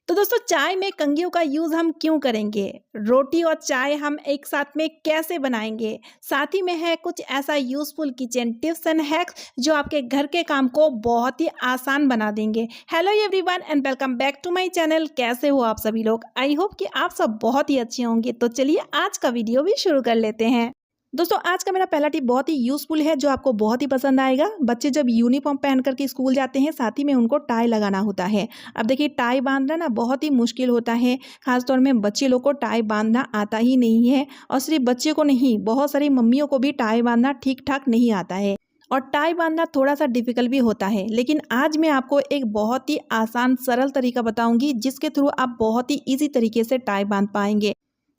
तो दोस्तों चाय में कंघियों का यूज़ हम क्यों करेंगे? रोटी और चाय हम एक साथ में कैसे बनाएँगे? साथ ही में है कुछ ऐसा useful kitchen tips and hacks जो आपके घर के काम को बहुत ही आसान बना देंगे। Hello everyone and welcome back to my channel. कैसे हो आप सभी लोग? आई होप कि आप सब बहुत ही अच्छे होंगे। तो चलिए आज का वीडियो भी शुरू कर लेते हैं। दोस्तों आज का मेरा पहला टिप बहुत ही यूज़फुल है जो आपको बहुत ही पसंद आएगा। बच्चे जब यूनिफ़ॉर्म पहन कर के स्कूल जाते हैं साथ ही में उनको टाई लगाना होता है। अब देखिए टाई बाँधना ना बहुत ही मुश्किल होता है, ख़ास तौर में बच्चे लोग को टाई बाँधना आता ही नहीं है और सिर्फ़ बच्चे को नहीं, बहुत सारी मम्मियों को भी टाई बाँधना ठीक-ठाक नहीं आता है और टाई बाँधना थोड़ा-सा डिफ़िकल्ट भी होता है। लेकिन आज मैं आपको एक बहुत ही आसान सरल तरीका बताऊँगी जिसके थ्रू आप बहुत ही ईज़ी तरीके से टाई बाँध पाएँगे।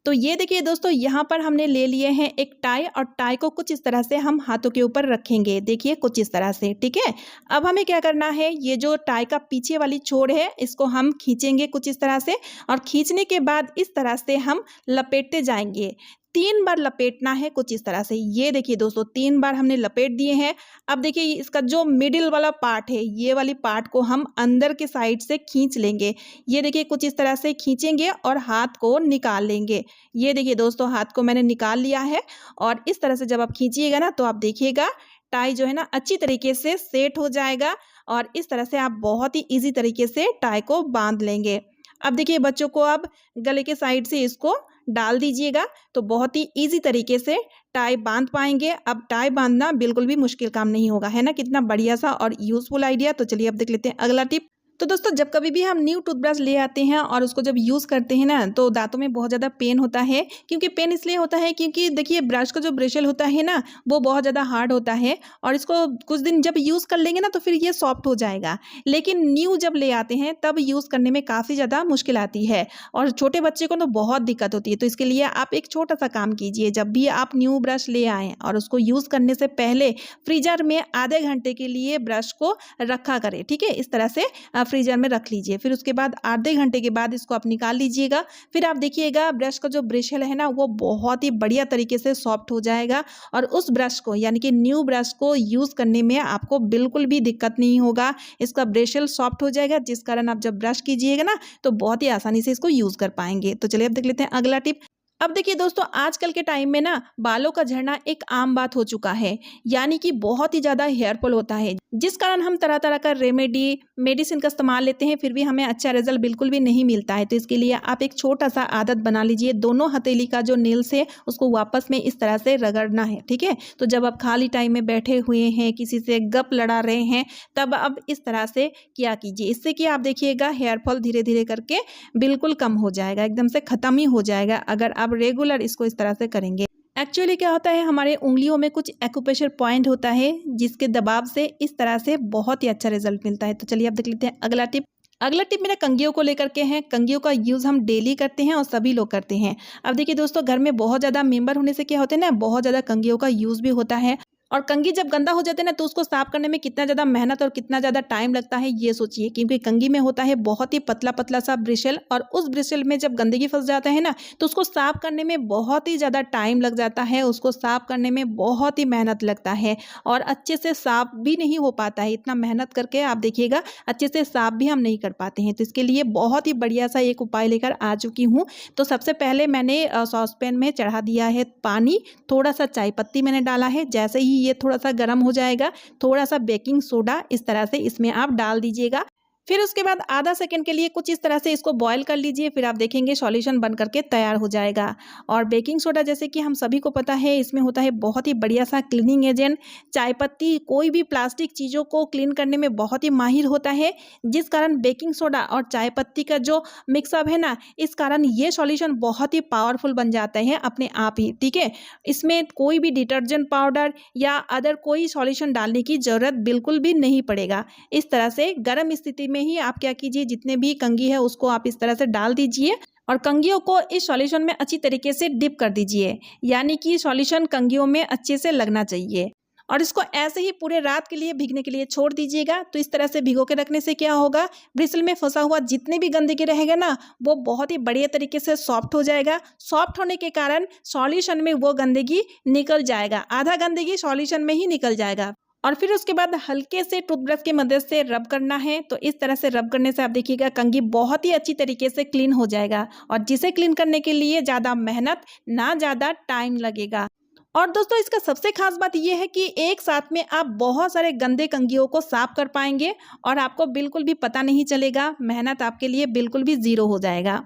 तो ये देखिए दोस्तों यहाँ पर हमने ले लिए हैं एक टाई और टाई को कुछ इस तरह से हम हाथों के ऊपर रखेंगे। देखिए कुछ इस तरह से, ठीक है। अब हमें क्या करना है, ये जो टाई का पीछे वाली छोर है इसको हम खींचेंगे कुछ इस तरह से और खींचने के बाद इस तरह से हम लपेटते जाएंगे। 3 बार लपेटना है कुछ इस तरह से। ये देखिए दोस्तों 3 बार हमने लपेट दिए हैं। अब देखिए इसका जो मिडिल वाला पार्ट है, ये वाली पार्ट को हम अंदर के साइड से खींच लेंगे। ये देखिए कुछ इस तरह से खींचेंगे और हाथ को निकाल लेंगे। ये देखिए दोस्तों हाथ को मैंने निकाल लिया है और इस तरह से जब आप खींचिएगा ना तो आप देखिएगा टाई जो है ना अच्छी तरीके से सेट हो जाएगा और इस तरह से आप बहुत ही ईज़ी तरीके से टाई को बाँध लेंगे। अब देखिए बच्चों को अब गले के साइड से इसको डाल दीजिएगा तो बहुत ही ईज़ी तरीके से टाई बाँध पाएँगे। अब टाई बाँधना बिल्कुल भी मुश्किल काम नहीं होगा, है ना? कितना बढ़िया सा और यूज़फुल आइडिया। तो चलिए अब देख लेते हैं अगला टिप। तो दोस्तों जब कभी भी हम न्यू टूथब्रश ले आते हैं और उसको जब यूज़ करते हैं ना तो दाँतों में बहुत ज़्यादा पेन होता है। क्योंकि पेन इसलिए होता है क्योंकि देखिए ब्रश का जो ब्रिशल होता है ना वो बहुत ज़्यादा हार्ड होता है और इसको कुछ दिन जब यूज़ कर लेंगे ना तो फिर ये सॉफ्ट हो जाएगा। लेकिन न्यू जब ले आते हैं तब यूज़ करने में काफ़ी ज़्यादा मुश्किल आती है और छोटे बच्चे को तो बहुत दिक्कत होती है। तो इसके लिए आप एक छोटा-सा काम कीजिए, जब भी आप न्यू ब्रश ले आएँ और उसको यूज़ करने से पहले फ्रीज़र में आधे घंटे के लिए ब्रश को रखा करें, ठीक है? इस तरह से फ्रीज़र में रख लीजिए। फिर उसके बाद आधे घंटे के बाद इसको आप निकाल लीजिएगा। फिर आप देखिएगा ब्रश का जो ब्रिशल है ना वो बहुत ही बढ़िया तरीके से सॉफ्ट हो जाएगा और उस ब्रश को यानी कि न्यू ब्रश को यूज़ करने में आपको बिल्कुल भी दिक्कत नहीं होगा। इसका ब्रिशल सॉफ्ट हो जाएगा जिस कारण आप जब ब्रश कीजिएगा ना तो बहुत ही आसानी से इसको यूज़ कर पाएँगे। तो चलिए अब देख लेते हैं अगला टिप। अब देखिए दोस्तों आजकल के टाइम में ना बालों का झड़ना एक आम बात हो चुका है, यानी कि बहुत ही ज़्यादा हेयर फॉल होता है जिस कारण हम तरह तरह का रेमेडी मेडिसिन का इस्तेमाल लेते हैं फिर भी हमें अच्छा रिजल्ट बिल्कुल भी नहीं मिलता है। तो इसके लिए आप एक छोटा सा आदत बना लीजिए, दोनों हथेली का जो नेल्स है उसको वापस में इस तरह से रगड़ना है, ठीक है। तो जब आप खाली टाइम में बैठे हुए हैं, किसी से गप लड़ा रहे हैं, तब अब इस तरह से किया कीजिए। इससे कि आप देखिएगा हेयर फॉल धीरे धीरे करके बिल्कुल कम हो जाएगा, एकदम से ख़त्म ही हो जाएगा अगर आप रेगुलर इसको इस तरह से करेंगे। एक्चुअली क्या होता है, हमारे उंगलियों में कुछ एक्यूप्रेशर पॉइंट होता है जिसके दबाव से इस तरह से बहुत ही अच्छा रिजल्ट मिलता है। तो चलिए अब देख लेते हैं अगला टिप। अगला टिप मेरा कंघियों को लेकर के है। कंघियों का यूज़ हम डेली करते हैं और सभी लोग करते हैं। अब देखिए दोस्तों घर में बहुत ज़्यादा मेंबर होने से क्या होता है ना, बहुत ज़्यादा कंघियों का यूज़ भी होता है और कंघी जब गंदा हो जाते हैं ना तो उसको साफ करने में कितना ज़्यादा मेहनत और कितना ज़्यादा टाइम लगता है ये सोचिए। क्योंकि कंघी में होता है बहुत ही पतला पतला सा ब्रिशल और उस ब्रिशल में जब गंदगी फंस जाता है ना तो उसको साफ करने में बहुत ही ज़्यादा टाइम लग जाता है, उसको साफ करने में बहुत ही मेहनत लगता है और अच्छे से साफ भी नहीं हो पाता है। इतना मेहनत करके आप देखिएगा अच्छे से साफ भी हम नहीं कर पाते हैं। तो इसके लिए बहुत ही बढ़िया सा एक उपाय लेकर आ चुकी हूँ। तो सबसे पहले मैंने सॉसपैन में चढ़ा दिया है पानी, थोड़ा सा चाय पत्ती मैंने डाला है। जैसे ही ये थोड़ा सा गर्म हो जाएगा, थोड़ा सा बेकिंग सोडा इस तरह से इसमें आप डाल दीजिएगा। फिर उसके बाद आधा सेकंड के लिए कुछ इस तरह से इसको बॉईल कर लीजिए। फिर आप देखेंगे सॉल्यूशन बन करके तैयार हो जाएगा। और बेकिंग सोडा जैसे कि हम सभी को पता है इसमें होता है बहुत ही बढ़िया सा क्लीनिंग एजेंट। चाय पत्ती कोई भी प्लास्टिक चीज़ों को क्लीन करने में बहुत ही माहिर होता है, जिस कारण बेकिंग सोडा और चाय पत्ती का जो मिक्सअप है ना, इस कारण ये सॉल्यूशन बहुत ही पावरफुल बन जाता है अपने आप ही, ठीक है। इसमें कोई भी डिटर्जेंट पाउडर या अदर कोई सॉल्यूशन डालने की ज़रूरत बिल्कुल भी नहीं पड़ेगा। इस तरह से गर्म स्थिति में ही आप क्या कीजिए, जितने भी कंघी है उसको आप इस तरह से डाल दीजिए और कंघियों को इस सॉल्यूशन में अच्छी तरीके से डिप कर दीजिए, यानी कि सॉल्यूशन कंघियों में अच्छे से लगना चाहिए। और इसको ऐसे ही पूरे रात के लिए भीगने के लिए छोड़ दीजिएगा। तो इस तरह से भिगो के रखने से क्या होगा, ब्रिसल में फंसा हुआ जितने भी गंदगी रहेगा ना वो बहुत ही बढ़िया तरीके से सॉफ्ट हो जाएगा। सॉफ्ट होने के कारण सॉल्यूशन में वो गंदगी निकल जाएगा, आधा गंदगी सॉल्यूशन में ही निकल जाएगा और फिर उसके बाद हल्के से टूथब्रश की मदद से रब करना है। तो इस तरह से रब करने से आप देखिएगा कंघी बहुत ही अच्छी तरीके से क्लीन हो जाएगा और जिसे क्लीन करने के लिए ज़्यादा मेहनत ना ज़्यादा टाइम लगेगा। और दोस्तों इसका सबसे खास बात यह है कि एक साथ में आप बहुत सारे गंदे कंघियों को साफ कर पाएंगे और आपको बिल्कुल भी पता नहीं चलेगा, मेहनत आपके लिए बिल्कुल भी ज़ीरो हो जाएगा।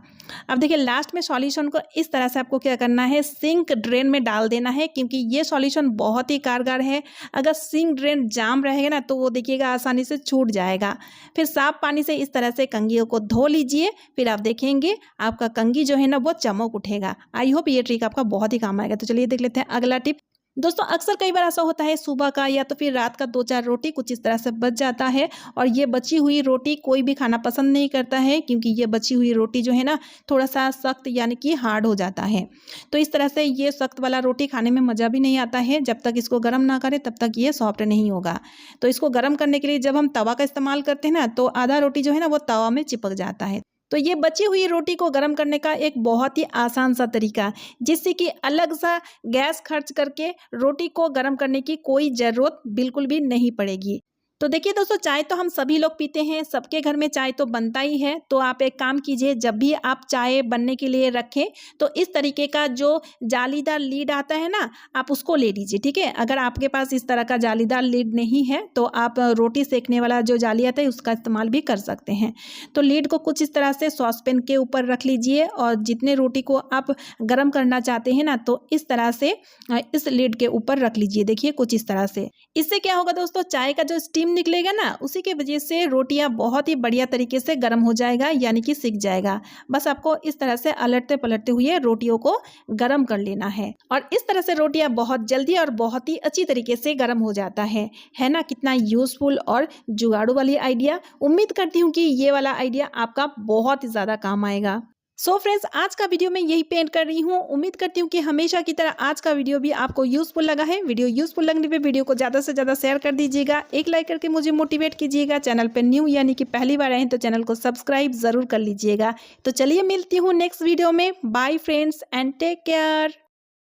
अब देखिए लास्ट में सॉल्यूशन को इस तरह से आपको क्या करना है, सिंक ड्रेन में डाल देना है क्योंकि ये सॉल्यूशन बहुत ही कारगर है। अगर सिंक ड्रेन जाम रहेगा ना तो वो देखिएगा आसानी से छूट जाएगा। फिर साफ पानी से इस तरह से कंघियों को धो लीजिए, फिर आप देखेंगे आपका कंघी जो है ना वो चमक उठेगा। आई होप ये ट्रिक आपका बहुत ही काम आएगा। तो चलिए देख लेते हैं अगला टिप। दोस्तों अक्सर कई बार ऐसा होता है सुबह का या तो फिर रात का 2-4 रोटी कुछ इस तरह से बच जाता है और ये बची हुई रोटी कोई भी खाना पसंद नहीं करता है क्योंकि ये बची हुई रोटी जो है ना थोड़ा सा सख्त यानी कि हार्ड हो जाता है। तो इस तरह से ये सख्त वाला रोटी खाने में मज़ा भी नहीं आता है, जब तक इसको गर्म ना करें तब तक ये सॉफ्ट नहीं होगा। तो इसको गर्म करने के लिए जब हम तवा का इस्तेमाल करते हैं ना तो आधा रोटी जो है ना वो तवा में चिपक जाता है। तो ये बची हुई रोटी को गर्म करने का एक बहुत ही आसान सा तरीका, जिससे कि अलग सा गैस खर्च करके रोटी को गर्म करने की कोई ज़रूरत बिल्कुल भी नहीं पड़ेगी। तो देखिए दोस्तों चाय तो हम सभी लोग पीते हैं, सबके घर में चाय तो बनता ही है। तो आप एक काम कीजिए, जब भी आप चाय बनने के लिए रखें तो इस तरीके का जो जालीदार लीड आता है ना आप उसको ले लीजिए, ठीक है। अगर आपके पास इस तरह का जालीदार लीड नहीं है तो आप रोटी सेकने वाला जो जाली आता है उसका इस्तेमाल भी कर सकते हैं। तो लीड को कुछ इस तरह से सॉसपेन के ऊपर रख लीजिए और जितने रोटी को आप गर्म करना चाहते हैं ना तो इस तरह से इस लीड के ऊपर रख लीजिए। देखिए कुछ इस तरह से, इससे क्या होगा दोस्तों, चाय का जो स्टीम निकलेगा ना उसी के वजह से रोटियां बहुत ही बढ़िया तरीके से गर्म हो जाएगा यानी कि सिक जाएगा। बस आपको इस तरह से अलटते पलटते हुए रोटियों को गर्म कर लेना है और इस तरह से रोटियां बहुत जल्दी और बहुत ही अच्छी तरीके से गर्म हो जाता है ना। कितना यूजफुल और जुगाड़ू वाली आइडिया। उम्मीद करती हूँ कि ये वाला आइडिया आपका बहुत ही ज़्यादा काम आएगा। सो फ्रेंड्स आज का वीडियो मैं यही पे एंड कर रही हूँ। उम्मीद करती हूँ कि हमेशा की तरह आज का वीडियो भी आपको यूजफुल लगा है। वीडियो यूजफुल लगने पे वीडियो को ज़्यादा से ज़्यादा शेयर कर दीजिएगा, एक लाइक करके मुझे मोटिवेट कीजिएगा। चैनल पे न्यू यानी कि पहली बार आए हैं तो चैनल को सब्सक्राइब ज़रूर कर लीजिएगा। तो चलिए मिलती हूँ नेक्स्ट वीडियो में। Bye friends and take care.